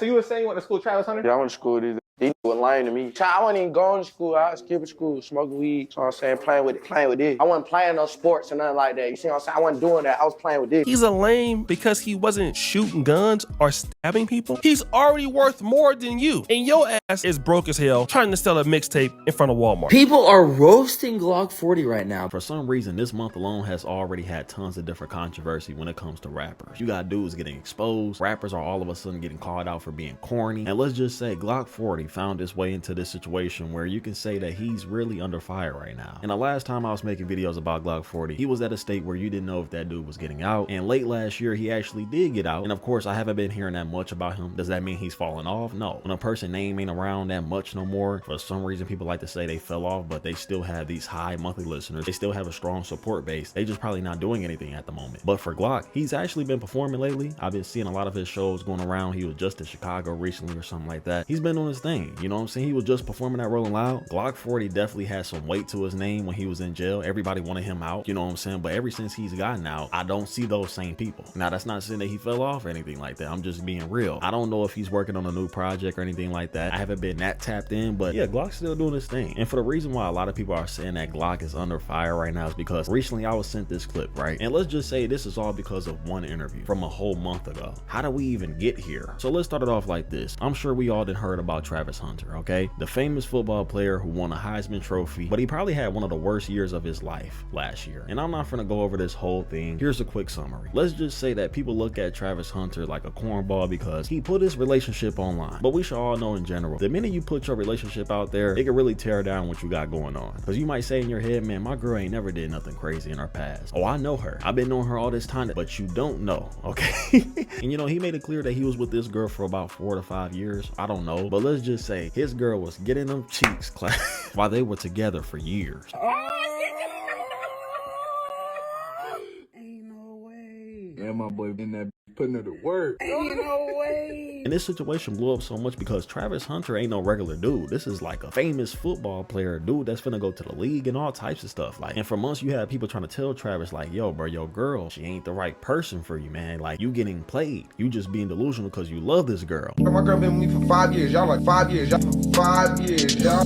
So you were saying you went to school with Travis Hunter? Yeah, I went to school with these. These were lying to me. I wasn't even going to school. I was skipping school, smoking weed. You know what I'm saying? Playing with this. I wasn't playing no sports or nothing like that. You see what I'm saying? I wasn't doing that. I was playing with this. He's a lame because he wasn't shooting guns or stabbing people. He's already worth more than you. And your ass is broke as hell trying to sell a mixtape in front of Walmart. People are roasting Glokk40 right now. For some reason, this month alone has already had tons of different controversy when it comes to rappers. You got dudes getting exposed. Rappers are all of a sudden getting called out for being corny. And let's just say Glokk40 found his way into this situation where you can say that he's really under fire right now. And the last time I was making videos about Glokk40, he was at a state where you didn't know if that dude was getting out. And late last year, he actually did get out. And of course, I haven't been hearing that much about him. Does that mean he's falling off? No. When a person's name ain't around that much no more, for some reason, people like to say they fell off, but they still have these high monthly listeners. They still have a strong support base. They just probably not doing anything at the moment. But for Glock, he's actually been performing lately. I've been seeing a lot of his shows going around. He was just in Chicago recently or something like that. He's been doing his thing. You know what I'm saying? He was just performing at Rolling Loud. Glokk40 definitely had some weight to his name when he was in jail. Everybody wanted him out. You know what I'm saying? But ever since he's gotten out, I don't see those same people. Now, that's not saying that he fell off or anything like that. I'm just being real. I don't know if he's working on a new project or anything like that. I haven't been that tapped in, but yeah, Glock's still doing his thing. And for the reason why a lot of people are saying that Glock is under fire right now is because recently I was sent this clip, right? And let's just say this is all because of one interview from a whole month ago. How did we even get here? So let's start it off like this. I'm sure we all done heard about Travis Hunter, okay? The famous football player who won a Heisman Trophy, but he probably had one of the worst years of his life last year. And I'm not gonna go over this whole thing. Here's a quick summary. Let's just say that people look at Travis Hunter like a cornball because he put his relationship online. But we should all know in general, the minute you put your relationship out there, it can really tear down what you got going on. Because you might say in your head, man, my girl ain't never did nothing crazy in her past. Oh, I know her. I've been knowing her all this time, but you don't know, okay? And you know, he made it clear that he was with this girl for about 4 to 5 years. I don't know, but let's just say his girl was getting them cheeks clapped while they were together for years. Ain't no way. Yeah, my boy been that putting it to work. Ain't no way. And this situation blew up so much because Travis Hunter ain't no regular dude. This is like a famous football player, dude that's finna go to the league and all types of stuff. Like, and for months you had people trying to tell Travis like, yo, bro, your girl, she ain't the right person for you, man. Like, you getting played. You just being delusional because you love this girl. My girl been with me for 5 years. Y'all like 5 years. Y'all 5 years. Y'all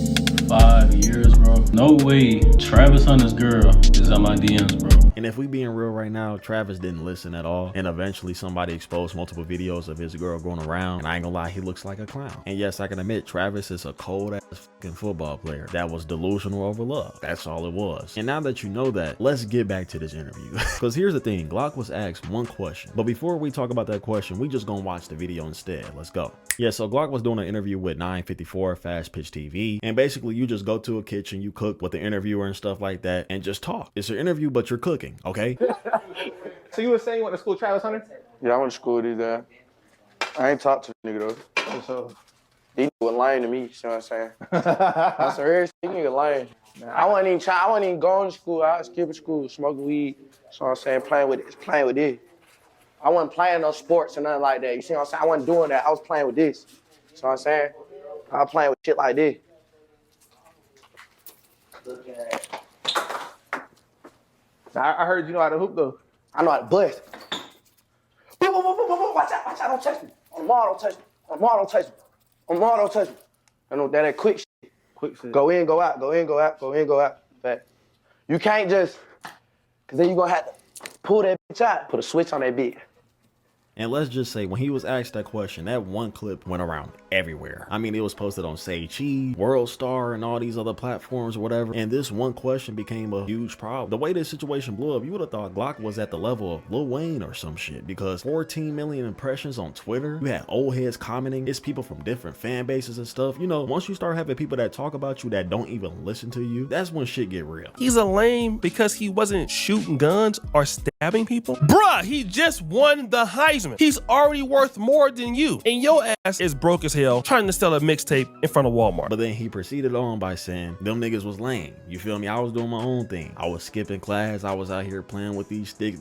5 years, bro. No way Travis Hunter's girl is on my DMs, bro. And if we being real right now, Travis didn't listen at all. And eventually somebody exposed multiple videos of his girl going around. And I ain't gonna lie, he looks like a clown. And yes, I can admit, Travis is a cold ass fucking football player that was delusional over love. That's all it was. And now that you know that, let's get back to this interview. Because here's the thing, Glock was asked one question. But before we talk about that question, we just gonna watch the video instead. Let's go. Yeah, so Glock was doing an interview with 954 Fast Pitch TV. And basically you just go to a kitchen, you cook with the interviewer and stuff like that, and just talk. It's an interview, but you're cooking, okay? So you were saying you went to school with Travis Hunter? Yeah, I went to school with these guys. I ain't talked to the nigga though. So these were lying to me, you see what I'm saying? That's a real shit, nigga lying. I wasn't even going to school. I was skipping school, smoking weed. So I'm saying, playing with this. I wasn't playing no sports or nothing like that. You see what I'm saying? I wasn't doing that. I was playing with this. So I'm saying, I was playing with shit like this. I heard you know how to hoop though. I know how to bust. Watch out, don't touch me. On the don't touch me. On the don't touch me. On the don't touch me. I know that quick shit. Quick shit. Go in, go out, go in, go out, go in, go out. But you can't just, cause then you gonna have to pull that bitch out, put a switch on that bitch. And let's just say when he was asked that question, that one clip went around everywhere. I mean, it was posted on Say Cheese, World Star, and all these other platforms or whatever. And this one question became a huge problem. The way this situation blew up, you would have thought Glock was at the level of Lil Wayne or some shit, because 14 million impressions on Twitter. You had old heads commenting. It's people from different fan bases and stuff. You know, once you start having people that talk about you that don't even listen to you, that's when shit get real. He's a lame because he wasn't shooting guns or stabbing people. Bruh, he just won the Heisman. He's already worth more than you. And your ass is broke as hell trying to sell a mixtape in front of Walmart. But then he proceeded on by saying, them niggas was lame. You feel me? I was doing my own thing. I was skipping class. I was out here playing with these sticks.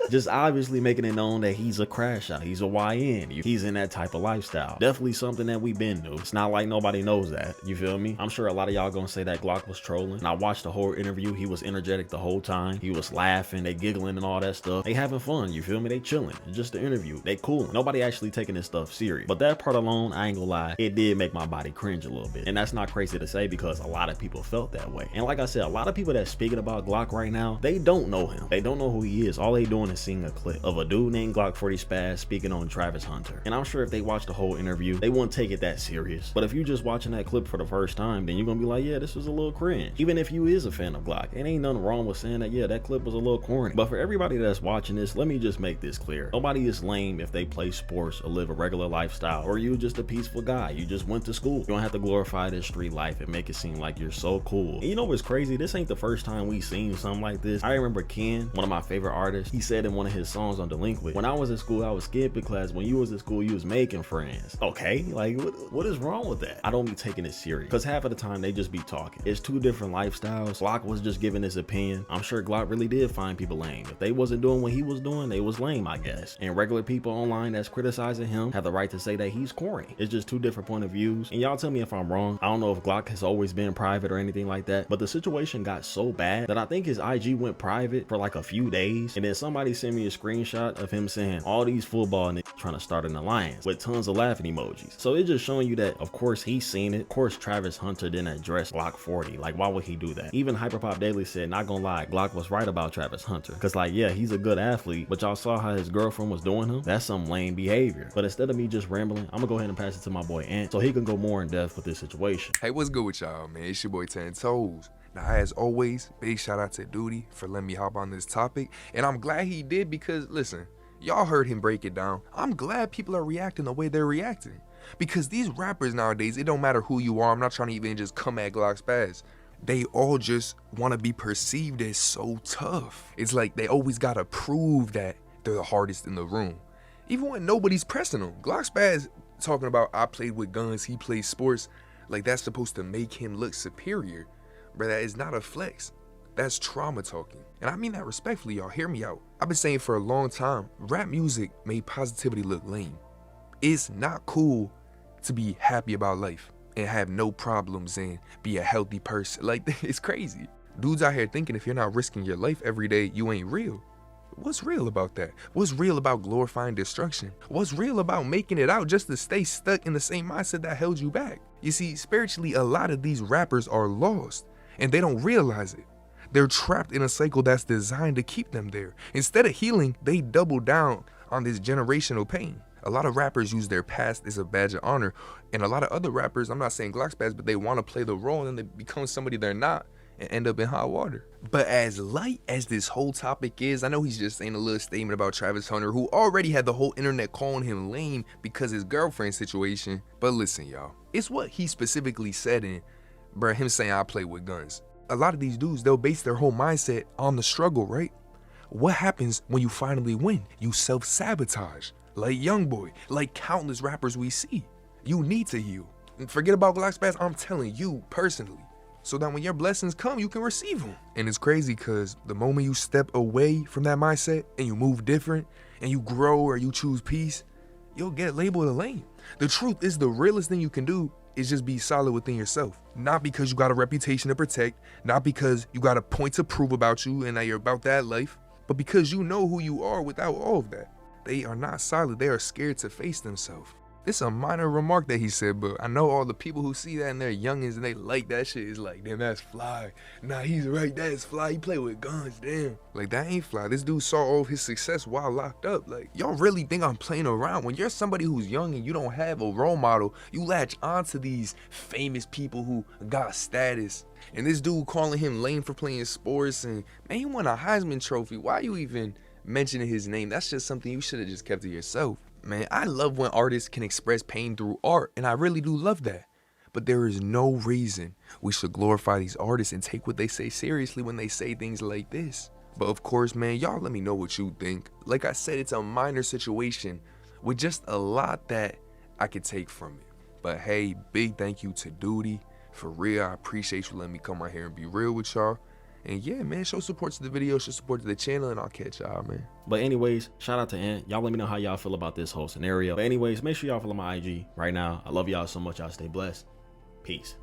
Just obviously making it known that he's a crash out. He's a YN. He's in that type of lifestyle. Definitely something that we've been through. It's not like nobody knows that. You feel me? I'm sure a lot of y'all gonna say that Glock was trolling. And I watched the whole interview. He was energetic the whole time. He was laughing, they giggling and all that stuff. They having fun, you feel me? They chilling. It's just the interview. They cool. Nobody actually taking this stuff serious. But that part alone, I ain't gonna lie, it did make my body cringe a little bit. And that's not crazy to say because a lot of people felt that way. And like I said, a lot of people that's speaking about Glock right now, they don't know him. They don't know who he is. All they doing is seeing a clip of a dude named Glokk40Spaz speaking on Travis Hunter. And I'm sure if they watch the whole interview, they won't take it that serious. But if you just watching that clip for the first time, then you're gonna be like, yeah, this was a little cringe. Even if you is a fan of Glock, it ain't nothing wrong with saying that, yeah, that clip was a little corny. But for everybody that's watching this, let me just make this clear. Nobody is lame if they play sports or live a regular lifestyle, or you just a peaceful guy. You just went to school. You don't have to glorify this street life and make it seem like you're so cool. And you know what's crazy? This ain't the first time we seen something like this. I remember Ken, one of my favorite artists, he said in one of his songs on Delinquent, when I was in school, I was scared because when you was in school, you was making friends. Okay, like what is wrong with that? I don't be taking it serious because half of the time they just be talking. It's two different lifestyles. Glock was just giving his opinion. I'm sure Glock really did find people lame. If they wasn't doing what he was doing, they was lame, I guess. And regular people online that's criticizing him have the right to say that he's corny. It's just two different point of views. And y'all tell me if I'm wrong. I don't know if Glock has always been private or anything like that, but the situation got so bad that I think his IG went private for like a few days. And then somebody sent me a screenshot of him saying all these football niggas trying to start an alliance with tons of laughing emojis. So it's just showing you that of course he's seen it. Of course Travis Hunter didn't address Glokk40. Like why would he do that? Even Hyperpop Daily said, not gonna lie, Glock was right about Travis Hunter. Cause like, yeah, he's a good athlete, but y'all saw how his girlfriend was doing him? That's some lame behavior. But instead of me just rambling, I'm gonna go ahead and pass it to my boy Ant so he can go more in depth with this situation. Hey, what's good with y'all, man? It's your boy 10 Toes. Now, as always, big shout out to Dutie for letting me hop on this topic. And I'm glad he did because, listen, y'all heard him break it down. I'm glad people are reacting the way they're reacting. Because these rappers nowadays, it don't matter who you are. I'm not trying to even just come at Glokk40Spaz. They all just want to be perceived as so tough. It's like they always got to prove that they're the hardest in the room. Even when nobody's pressing them. Glokk40Spaz talking about, I played with guns, he plays sports. Like that's supposed to make him look superior. But that is not a flex. That's trauma talking. And I mean that respectfully, y'all. Hear me out. I've been saying for a long time, rap music made positivity look lame. It's not cool to be happy about life and have no problems and be a healthy person. Like, it's crazy. Dudes out here thinking if you're not risking your life every day, you ain't real. What's real about that? What's real about glorifying destruction? What's real about making it out just to stay stuck in the same mindset that held you back? You see, spiritually, a lot of these rappers are lost and they don't realize it. They're trapped in a cycle that's designed to keep them there. Instead of healing, they double down on this generational pain. A lot of rappers use their past as a badge of honor, and a lot of other rappers, I'm not saying Glokk40Spaz, but they want to play the role and then they become somebody they're not and end up in hot water. But as light as this whole topic is, I know he's just saying a little statement about Travis Hunter, who already had the whole internet calling him lame because his girlfriend situation. But listen, y'all, it's what he specifically said in, bruh, him saying I play with guns. A lot of these dudes, they'll base their whole mindset on the struggle, right? What happens when you finally win? You self-sabotage. Like Youngboy, like countless rappers we see. You need to heal. And forget about Glokk40Spaz, I'm telling you personally. So that when your blessings come, you can receive them. And it's crazy because the moment you step away from that mindset and you move different and you grow or you choose peace, you'll get labeled a lame. The truth is the realest thing you can do is just be solid within yourself. Not because you got a reputation to protect, not because you got a point to prove about you and that you're about that life, but because you know who you are without all of that. They are not solid, they are scared to face themselves. It's a minor remark that he said, but I know all the people who see that and they're youngins and they like that shit. It's like, damn, that's fly. Nah, he's right, that's fly. He play with guns, damn. Like, that ain't fly. This dude saw all of his success while locked up. Like, y'all really think I'm playing around? When you're somebody who's young and you don't have a role model, you latch onto these famous people who got status. And this dude calling him lame for playing sports, and man, he won a Heisman Trophy. Why you even mentioning his name? That's just something you should have just kept to yourself. Man, I love when artists can express pain through art, and I really do love that. But there is no reason we should glorify these artists and take what they say seriously when they say things like this. But of course, man, y'all let me know what you think. Like I said, it's a minor situation with just a lot that I could take from it. But hey, big thank you to Dutie. For real, I appreciate you letting me come out here and be real with y'all. And yeah, man, show support to the video, show support to the channel, and I'll catch y'all, man. But anyways, shout out to Ant. Y'all let me know how y'all feel about this whole scenario. But anyways, make sure y'all follow my IG right now. I love y'all so much. Y'all stay blessed. Peace.